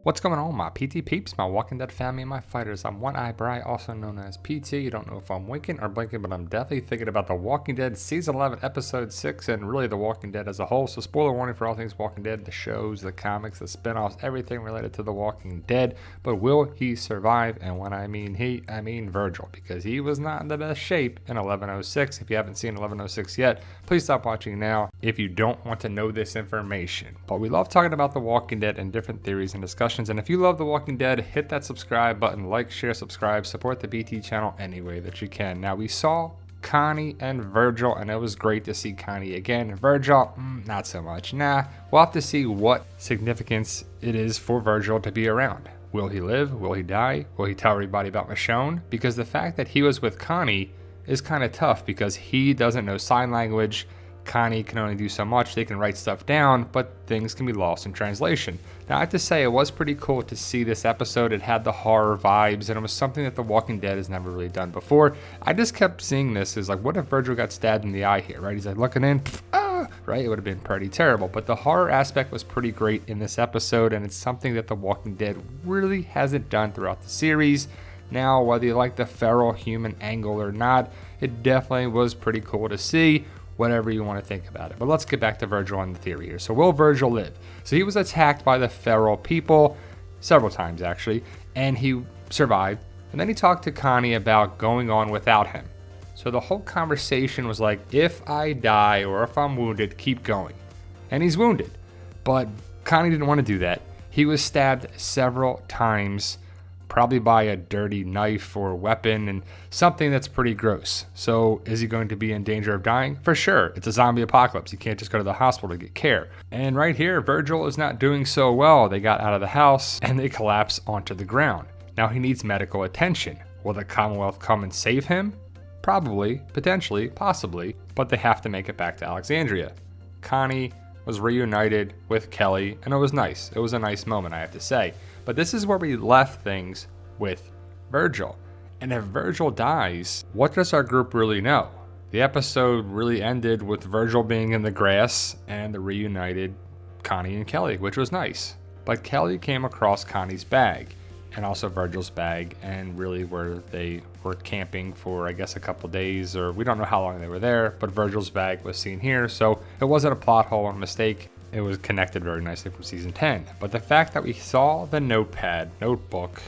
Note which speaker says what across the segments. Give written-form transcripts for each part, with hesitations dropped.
Speaker 1: What's going on, my PT peeps, my Walking Dead family, and my fighters? I'm One Eye Bry, also known as PT. You don't know if I'm winking or blinking, but I'm definitely thinking about The Walking Dead Season 11, Episode 6, and really The Walking Dead as a whole. So spoiler warning for all things Walking Dead, the shows, the comics, the spin-offs, everything related to The Walking Dead. But will he survive? And when I mean he, I mean Virgil, because he was not in the best shape in 1106. If you haven't seen 1106 yet, please stop watching now if you don't want to know this information. But we love talking about The Walking Dead and different theories and discussions. And if you love The Walking Dead, hit that subscribe button, like, share, subscribe, support the BT channel any way that you can. Now, we saw Connie and Virgil, and it was great to see Connie again. Virgil, not so much. Nah, we'll have to see what significance it is for Virgil to be around. Will he live? Will he die? Will he tell everybody about Michonne? Because the fact that he was with Connie is kind of tough because he doesn't know sign language. Connie can only do so much. They can write stuff down, but things can be lost in translation. Now, I have to say, it was pretty cool to see this episode. It had the horror vibes, and it was something that The Walking Dead has never really done before. I just kept seeing this as like, what if Virgil got stabbed in the eye here, right? He's like looking in, right? It would have been pretty terrible. But the horror aspect was pretty great in this episode, and it's something that The Walking Dead really hasn't done throughout the series. Now, whether you like the feral human angle or not, it definitely was pretty cool to see. Whatever you want to think about it. But let's get back to Virgil and the theory here. So will Virgil live? So he was attacked by the feral people several times actually, and he survived. And then he talked to Connie about going on without him. So the whole conversation was like, if I die or if I'm wounded, keep going. And he's wounded. But Connie didn't want to do that. He was stabbed several times, probably by a dirty knife or weapon and something that's pretty gross. So is he going to be in danger of dying? For sure. It's a zombie apocalypse. You can't just go to the hospital to get care. And right here, Virgil is not doing so well. They got out of the house and they collapse onto the ground. Now he needs medical attention. Will the Commonwealth come and save him? Probably, potentially, possibly, but they have to make it back to Alexandria. Connie was reunited with Kelly, and it was nice. It was a nice moment, I have to say. But this is where we left things with Virgil. And if Virgil dies, what does our group really know? The episode really ended with Virgil being in the grass and the reunited Connie and Kelly, which was nice. But Kelly came across Connie's bag and also Virgil's bag, and really where they were camping for, I guess, a couple days, or we don't know how long they were there, but Virgil's bag was seen here. So it wasn't a plot hole or a mistake. It was connected very nicely from season 10. But the fact that we saw the notepad, notebook,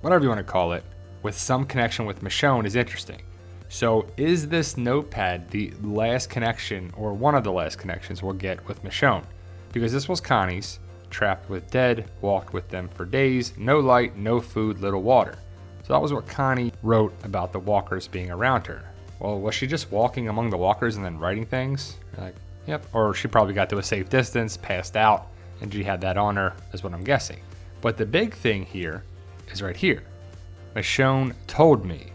Speaker 1: whatever you want to call it, with some connection with Michonne is interesting. So is this notepad the last connection or one of the last connections we'll get with Michonne? Because this was Connie's, trapped with dead, walked with them for days, no light, no food, little water. So that was what Connie wrote about the walkers being around her. Well, was she just walking among the walkers and then writing things? You're like, yep. Or she probably got to a safe distance, passed out, and she had that on her, is what I'm guessing. But the big thing here is right here. Michonne told me.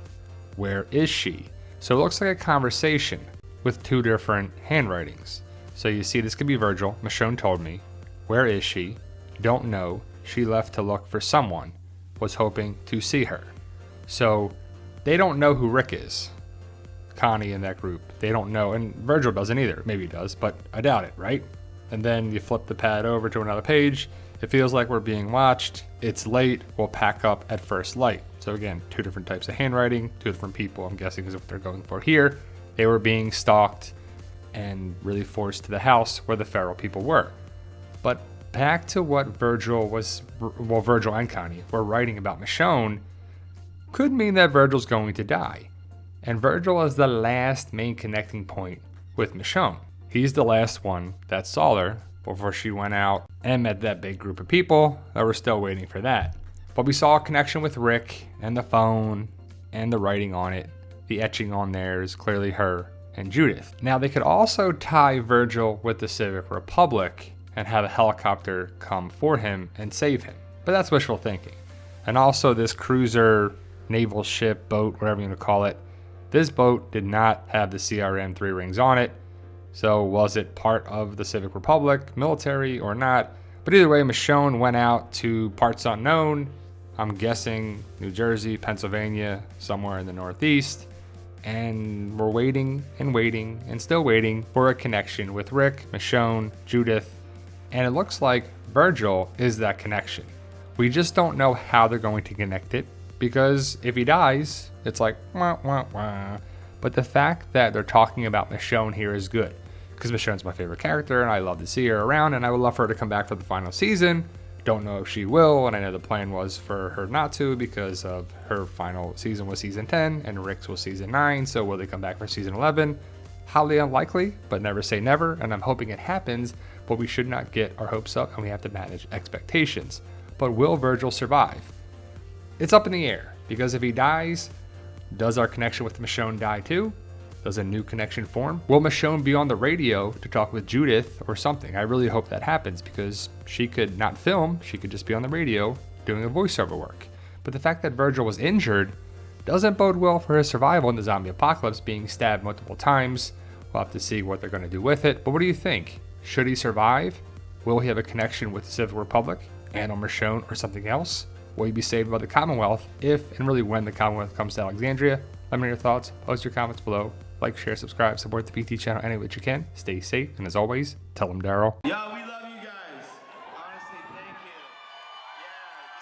Speaker 1: Where is she? So it looks like a conversation with two different handwritings. So you see, this could be Virgil. Michonne told me. Where is she? Don't know. She left to look for someone. Was hoping to see her. So they don't know who Rick is. Connie in that group. They don't know, and Virgil doesn't either. Maybe he does, but I doubt it, right? And then you flip the pad over to another page. It feels like we're being watched. It's late. We'll pack up at first light. So again, two different types of handwriting, two different people, I'm guessing is what they're going for here. They were being stalked and really forced to the house where the feral people were. But back to what Virgil and Connie were writing about Michonne could mean that Virgil's going to die. And Virgil is the last main connecting point with Michonne. He's the last one that saw her before she went out and met that big group of people that were still waiting for that. But we saw a connection with Rick and the phone and the writing on it. The etching on there is clearly her and Judith. Now they could also tie Virgil with the Civic Republic and have a helicopter come for him and save him. But that's wishful thinking. And also this cruiser, naval ship, boat, whatever you want to call it, this boat did not have the CRM 3 rings on it. So was it part of the Civic Republic, military or not? But either way, Michonne went out to parts unknown. I'm guessing New Jersey, Pennsylvania, somewhere in the Northeast. And we're waiting and waiting and still waiting for a connection with Rick, Michonne, Judith. And it looks like Virgil is that connection. We just don't know how they're going to connect it, because if he dies, it's like, wah, wah, wah. But the fact that they're talking about Michonne here is good, because Michonne's my favorite character, and I love to see her around, and I would love for her to come back for the final season. Don't know if she will, and I know the plan was for her not to, because of her final season was season 10, and Rick's was season 9, so will they come back for season 11? Highly unlikely, but never say never, and I'm hoping it happens, but we should not get our hopes up, and we have to manage expectations. But will Virgil survive? It's up in the air, because if he dies, does our connection with Michonne die too? Does a new connection form? Will Michonne be on the radio to talk with Judith or something? I really hope that happens, because she could not film, she could just be on the radio doing a voiceover work. But the fact that Virgil was injured doesn't bode well for his survival in the zombie apocalypse, being stabbed multiple times. We'll have to see what they're going to do with it. But what do you think? Should he survive? Will he have a connection with the Civil Republic and or Michonne or something else? Will he be saved by the Commonwealth if and really when the Commonwealth comes to Alexandria? Let me know your thoughts. Post your comments below. Like, share, subscribe, support the PT channel any way you can. Stay safe, and as always, tell them Daryl.